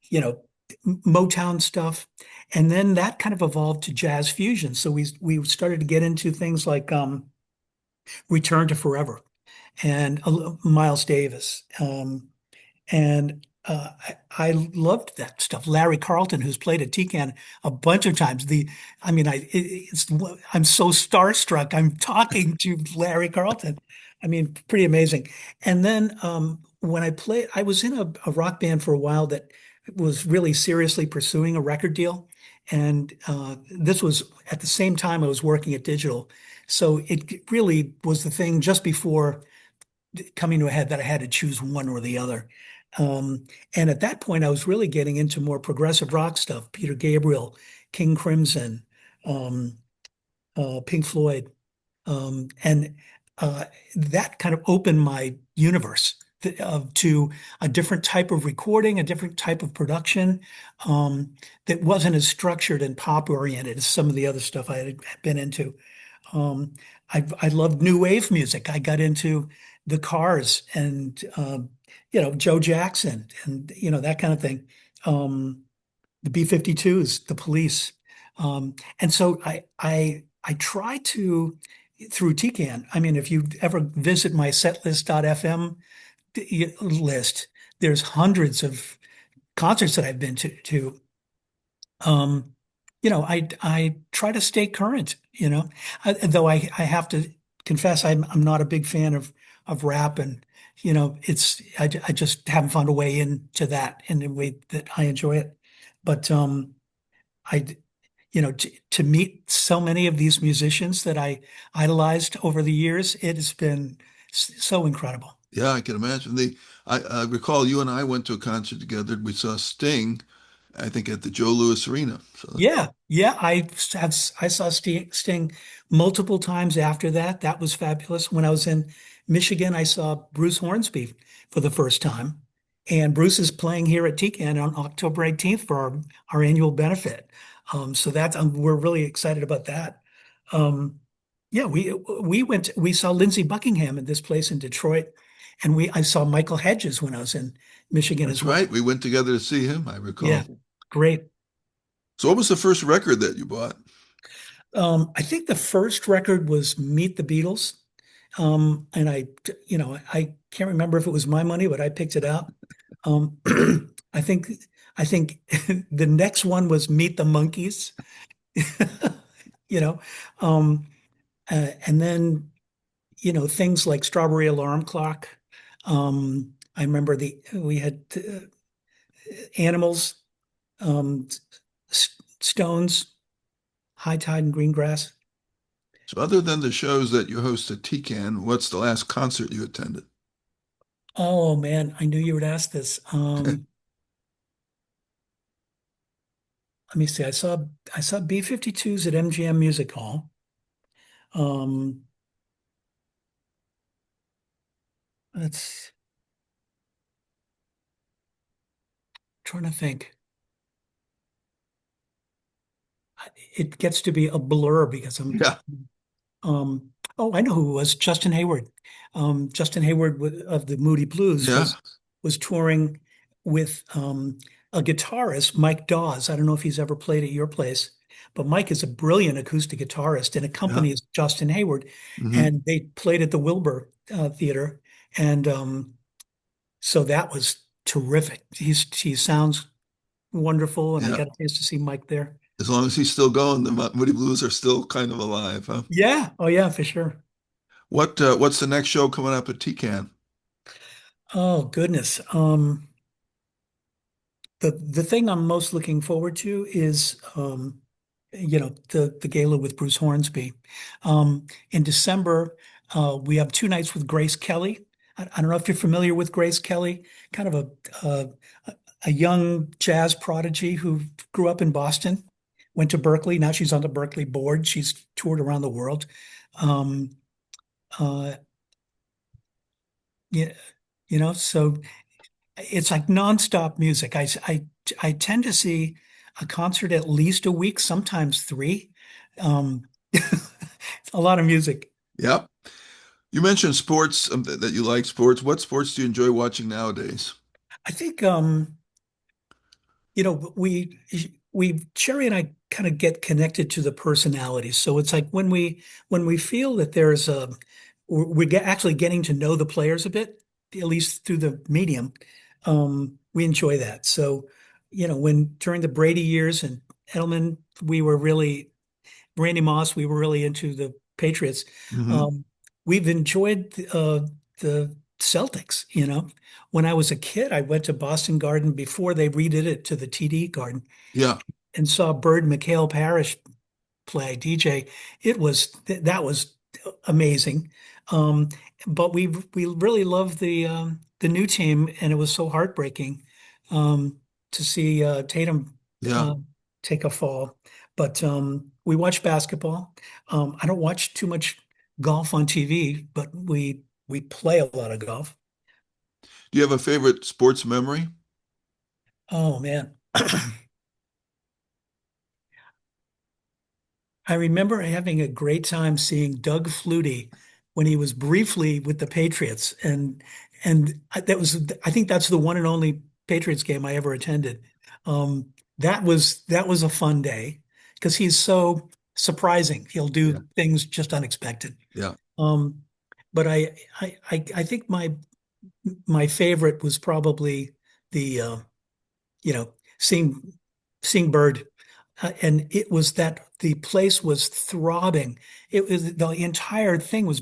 you know Motown stuff, and then that kind of evolved to jazz fusion. So we started to get into things like Return to Forever and Miles Davis. And I loved that stuff. Larry Carlton, who's played at TCAN a bunch of times. I mean, I'm so starstruck. I'm talking to Larry Carlton. I mean, pretty amazing. And then when I was in a rock band for a while that was really seriously pursuing a record deal. And this was at the same time I was working at Digital. So it really was the thing just before coming to a head that I had to choose one or the other. And at that point, I was really getting into more progressive rock stuff, Peter Gabriel, King Crimson, um, Pink Floyd. And that kind of opened my universe to a different type of recording, a different type of production that wasn't as structured and pop oriented as some of the other stuff I had been into. I loved new wave music. I got into the Cars and Joe Jackson and, that kind of thing. The B-52s, the Police. And so I try to, through TCAN, I mean, if you ever visit my setlist.fm list, there's hundreds of concerts that I've been to. Um, I try to stay current, though I have to confess I'm not a big fan of rap, and I just haven't found a way into that in a way that I enjoy it. But I to meet so many of these musicians that I idolized over the years, it has been so incredible. Yeah, I can imagine. I recall you and I went to a concert together. We saw Sting, I think at the Joe Louis Arena. So Yeah, yeah, I saw Sting multiple times after that. That was fabulous. When I was in Michigan, I saw Bruce Hornsby for the first time, and Bruce is playing here at TCAN on October 18th for our annual benefit. So that's we're really excited about that. Um, yeah, we saw Lindsey Buckingham at this place in Detroit, and I saw Michael Hedges when I was in Michigan that's as well. right. We went together to see him, I Yeah, recall. great. So what was the first record that you bought? I think the first record was Meet the Beatles. And I can't remember if it was my money, but I picked it out. Um, I think, I think the next one was Meet the Monkees, you know, um, and then, things like Strawberry Alarm Clock. I remember we had Animals, um, Stones, High Tide and Green Grass. So other than the shows that you host at TCAN, what's the last concert you attended? Oh man, I knew you would ask this. Let me see. I saw B-52s at MGM Music Hall. Um, that's trying to think. It gets to be a blur because Yeah, oh, I know who it was. Justin Hayward. Justin Hayward of the Moody Blues yeah, was touring with a guitarist, Mike Dawes. I don't know if he's ever played at your place, but Mike is a brilliant acoustic guitarist and yeah. accompanies Justin Hayward. Hmm. And they played at the Wilbur Theater, and so that was terrific. He sounds wonderful, and I Yeah. got a chance to see Mike there. As long as he's still going, the Moody Blues are still kind of alive, huh? Yeah, oh yeah, for sure. What's the next show coming up at TCAN? Oh goodness. The thing I'm most looking forward to is the gala with Bruce Hornsby. In December, we have two nights with Grace Kelly. I don't know if you're familiar with Grace Kelly, kind of a young jazz prodigy who grew up in Boston, went to Berkeley. Now she's on the Berkeley board. She's toured around the world. Um, uh, yeah, so it's like nonstop music. I tend to see a concert at least a week, sometimes three. Um, a lot of music. Yep. You mentioned sports, that you like sports. What sports do you enjoy watching nowadays? I think we Sherry and I kind of get connected to the personalities. So it's like when we feel that there's a actually getting to know the players a bit, at least through the medium. We enjoy that. So, when during the Brady years and Edelman, Randy Moss, we were really into the Patriots. Hmm. Um, we've enjoyed the Celtics. When I was a kid, I went to Boston Garden before they redid it to the TD Garden Yeah, and saw Bird Mikhail Parrish play DJ. That was amazing. Um, but we really loved the new team, and it was so heartbreaking to see Tatum yeah. uh, take a fall. But we watch basketball. I don't watch too much golf on TV, but we play a lot of golf. Do you have a favorite sports memory? Oh man. I remember having a great time seeing Doug Flutie when he was briefly with the Patriots, I think that's the one and only Patriots game I ever attended. That was a fun day because he's so surprising. He'll Yeah. do things just unexpected. Yeah. Um, but I think my favorite was probably the you know seeing Bird, and it was that the place was throbbing. It was the entire thing was.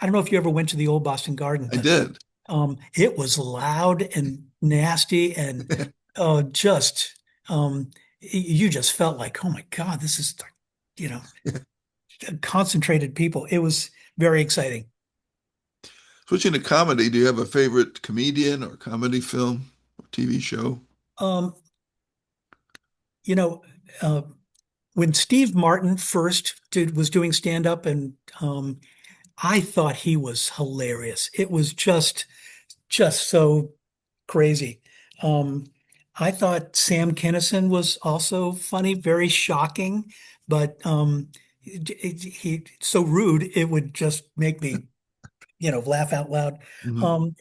I don't know if you ever went to the old Boston Garden, I but did. it was loud and nasty and just you just felt like, oh my God, this is you know concentrated people. It was very exciting. Switching to comedy, do you have a favorite comedian or comedy film or TV show? Um, you know, uh, when Steve Martin first was doing stand up, and I thought he was hilarious. It was just so crazy. Um, I thought Sam Kinison was also funny, very shocking, but he so rude it would just make me, laugh out loud. Mhm.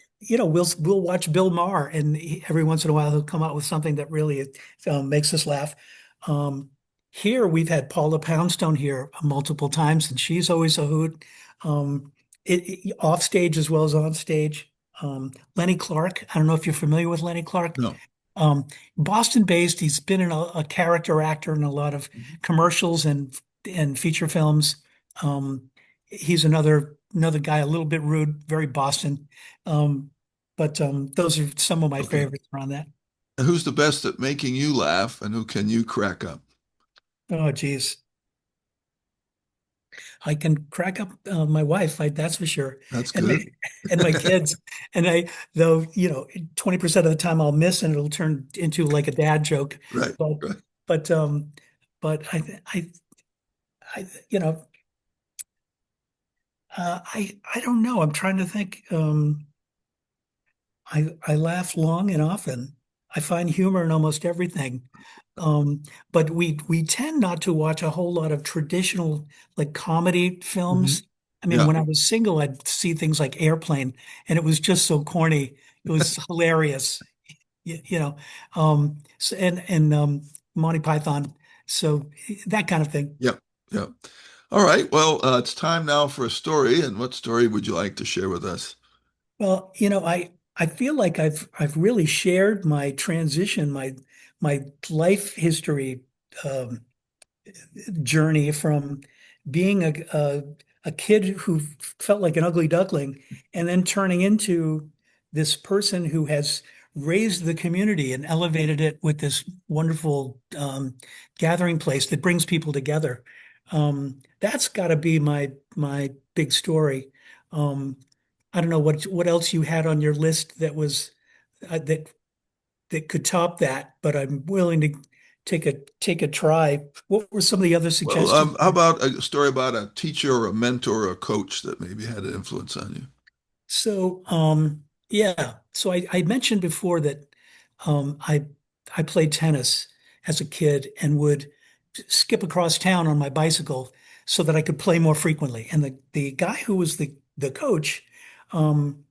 We'll watch Bill Maher, and every once in a while he'll come out with something that really makes us laugh. Um, Here we've had Paula Poundstone here multiple times, and she's always a hoot. Off stage as well as on stage. Lenny Clark. I don't know if you're familiar with Lenny Clark. No. Um, Boston based. He's been a character actor in a lot of Mhm. commercials and feature films. He's another guy, a little bit rude, very Boston. But those are some of my Okay. favorites around that. And who's the best at making you laugh and who can you crack up? Oh, geez. I can crack up my wife, that's for sure. That's And good. and my kids. And though, 20% of the time I'll miss and it'll turn into like a dad joke. Right. But, Right. but, um, but I, I don't know. I'm trying to think. I laugh long and often. I find humor in almost everything. But we tend not to watch a whole lot of traditional like comedy Mhm. films. I mean, Yeah. when I was single, I'd see things like Airplane, and it was just so corny. It was hilarious, you know. And Monty Python, so that kind of thing. Yep. Yep. All right. Well, it's time now for a story. And what story would you like to share with us? Well, I feel like I've really shared my transition, my life history um, journey from being a kid who felt like an ugly duckling and then turning into this person who has raised the community and elevated it with this wonderful gathering place that brings people together. That's got to be my big story. Um, I don't know what else you had on your list that was that could top that, but I'm willing to take a try. What were some of the other Well, suggestions? how about a story about a teacher or a mentor or a coach that maybe had an influence on you? So, yeah. So I mentioned before that I played tennis as a kid and would skip across town on my bicycle so that I could play more frequently. And the guy who was the coach um,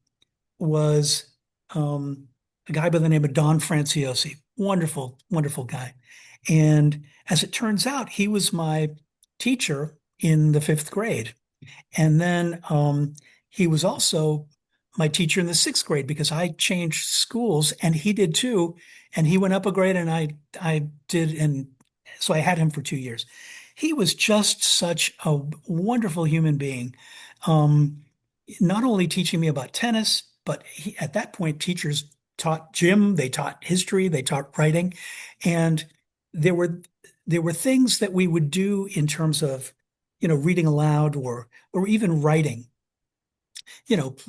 was a guy by the name of Don Franciosi. Wonderful, wonderful guy. And as it turns out, he was my teacher in the fifth grade. And then he was also my teacher in the sixth grade because I changed schools and he did too. And he went up a grade and I did. And so I had him for 2 years. He was just such a wonderful human being. Um, Not only teaching me about tennis, but at that point, teachers taught gym, they taught history, they taught writing. And there were there were things that we would do in terms of, reading aloud or even writing.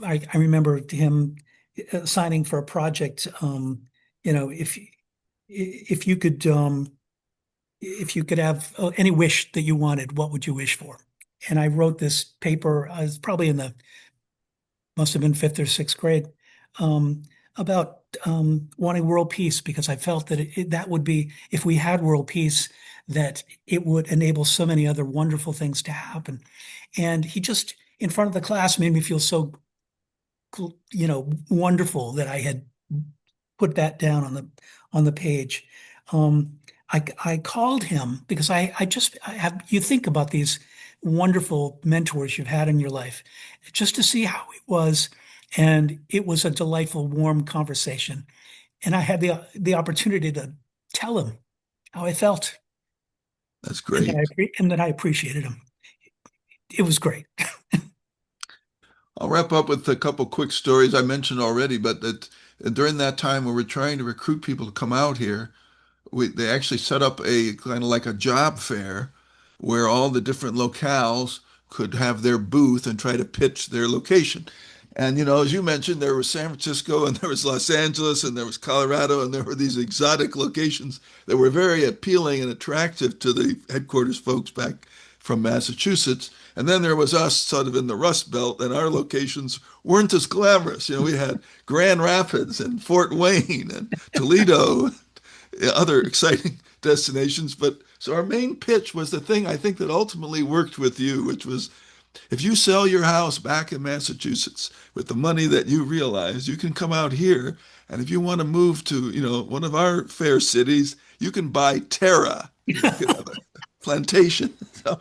I remember him signing for a project. You know, if you could if you could have any wish that you wanted, what would you wish for? And I wrote this paper. I was probably in the must have been fifth or sixth grade, um, about wanting world peace because I felt that that would be, if we had world peace, that it would enable so many other wonderful things to happen. And he just, in front of the class, made me feel so wonderful that I had put that down on the page. Um, I called him because I have, you think about these wonderful mentors you've had in your life, just to see how he was. And it was a delightful, warm conversation. And I had the opportunity to tell him how I felt That's and great. that I appreciated him. It was great. I'll wrap up with a couple quick stories I mentioned already, but that during that time when we're trying to recruit people to come out here, they actually set up a kind of like a job fair where all the different locales could have their booth and try to pitch their location. And as you mentioned, there was San Francisco and there was Los Angeles and there was Colorado and there were these exotic locations that were very appealing and attractive to the headquarters folks back from Massachusetts. And then there was us sort of in the Rust Belt, and our locations weren't as glamorous. We had Grand Rapids and Fort Wayne and Toledo, other exciting destinations. But so our main pitch was the thing I think that ultimately worked with you, which was if you sell your house back in Massachusetts with the money that you realize, you can come out here. And if you want to move to, one of our fair cities, you can buy Terra. You could have a plantation. So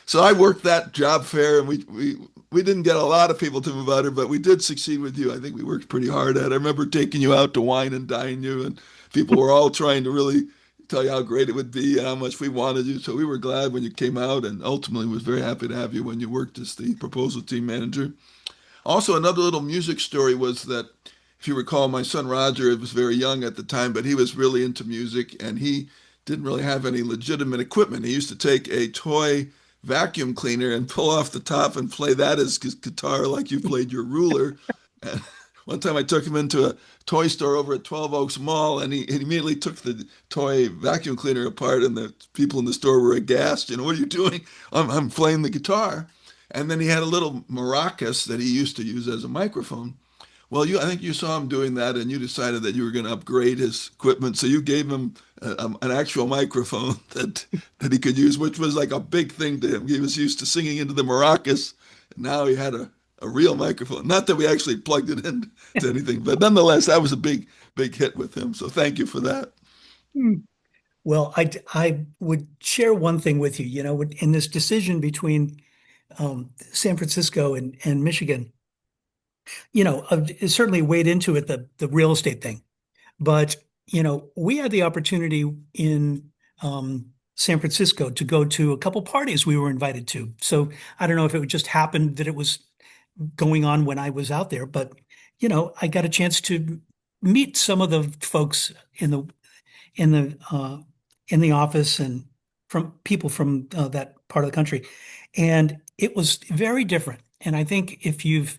so I worked that job fair, and we didn't get a lot of people to move out here, but we did succeed with you. I think we worked pretty hard at it. I remember taking you out to wine and dine you, and people were all trying to really tell you how great it would be and how much we wanted you. So we were glad when you came out, and ultimately was very happy to have you when you worked as the proposal team manager. Also, another little music story was that, if you recall, my son Roger was very young at the time, but he was really into music, and he didn't really have any legitimate equipment. He used to take a toy vacuum cleaner and pull off the top and play that as his guitar like you played your ruler. And one time I took him into a toy store over at 12 Oaks Mall, and he immediately took the toy vacuum cleaner apart, and the people in the store were aghast. What are you doing? I'm playing the guitar. And then he had a little maracas that he used to use as a microphone. Well, I think you saw him doing that, and you decided that you were going to upgrade his equipment. So you gave him an actual microphone that he could use, which was like a big thing to him. He was used to singing into the maracas, and now he had a real microphone. Not that we actually plugged it into anything, but nonetheless, that was a big hit with him. So thank you for that. Hmm. Well, I would share one thing with you, in this decision between San Francisco and Michigan, it certainly weighed into it, the real estate thing. But, we had the opportunity in San Francisco to go to a couple parties we were invited to. So I don't know if it would just happened that it was going on when I was out there, but, I got a chance to meet some of the folks in the in the office and from people from that part of the country, and it was very different. And I think if you've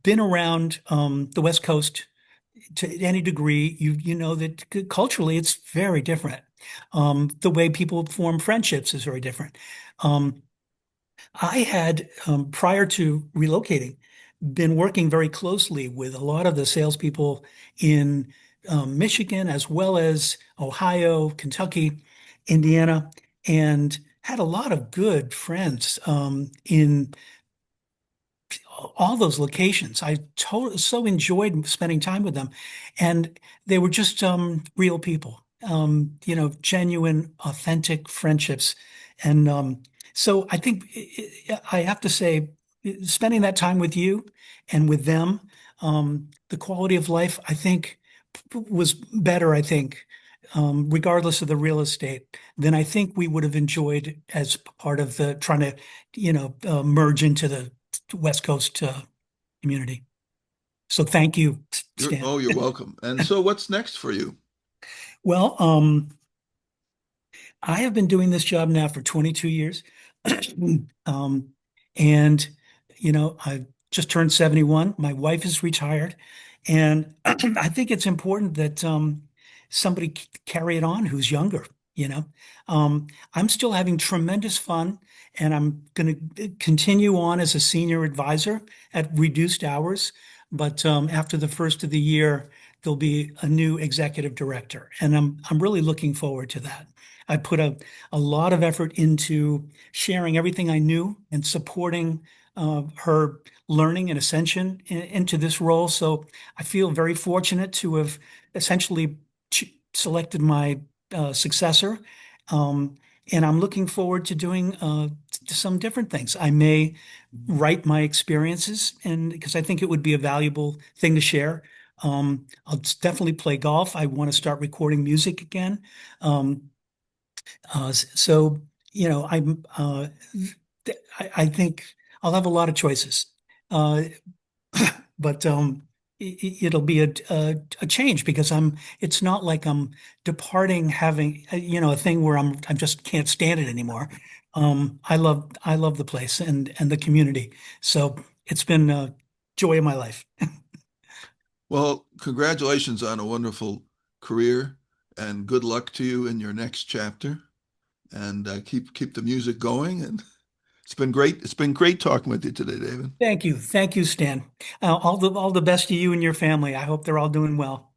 been around the West Coast to any degree, you know that culturally it's very different. The way people form friendships is very different. Um, I had, prior to relocating, been working very closely with a lot of the salespeople in Michigan, as well as Ohio, Kentucky, Indiana, and had a lot of good friends in all those locations. I so enjoyed spending time with them, and they were just real people, genuine, authentic friendships. And so I think I have to say, spending that time with you and with them, the quality of life, I think, was better, I think, regardless of the real estate, than I think we would have enjoyed as part of the trying to, merge into the West Coast community. So thank you, Stan. You're welcome. And so what's next for you? Well, I have been doing this job now for 22 years. Um, and, I've just turned 71. My wife is retired. And I think it's important that somebody carry it on who's younger, you know. I'm still having tremendous fun, and I'm going to continue on as a senior advisor at reduced hours. But after the first of the year, there'll be a new executive director, and I'm really looking forward to that. I put a lot of effort into sharing everything I knew and supporting her learning and ascension into this role. So I feel very fortunate to have essentially selected my successor. Um, and I'm looking forward to doing some different things. I may write my experiences, and because I think it would be a valuable thing to share. I'll definitely play golf. I want to start recording music again. Um, so, I'm I think I'll have a lot of choices. Uh, but it'll be a change because it's not like I'm departing having a thing where I just can't stand it anymore. I love the place and the community. So it's been a joy of my life. Well, congratulations on a wonderful career and good luck to you in your next chapter. And keep the music going. And it's been great. It's been great talking with you today, David. Thank you. Thank you, Stan. All the best to you and your family. I hope they're all doing well.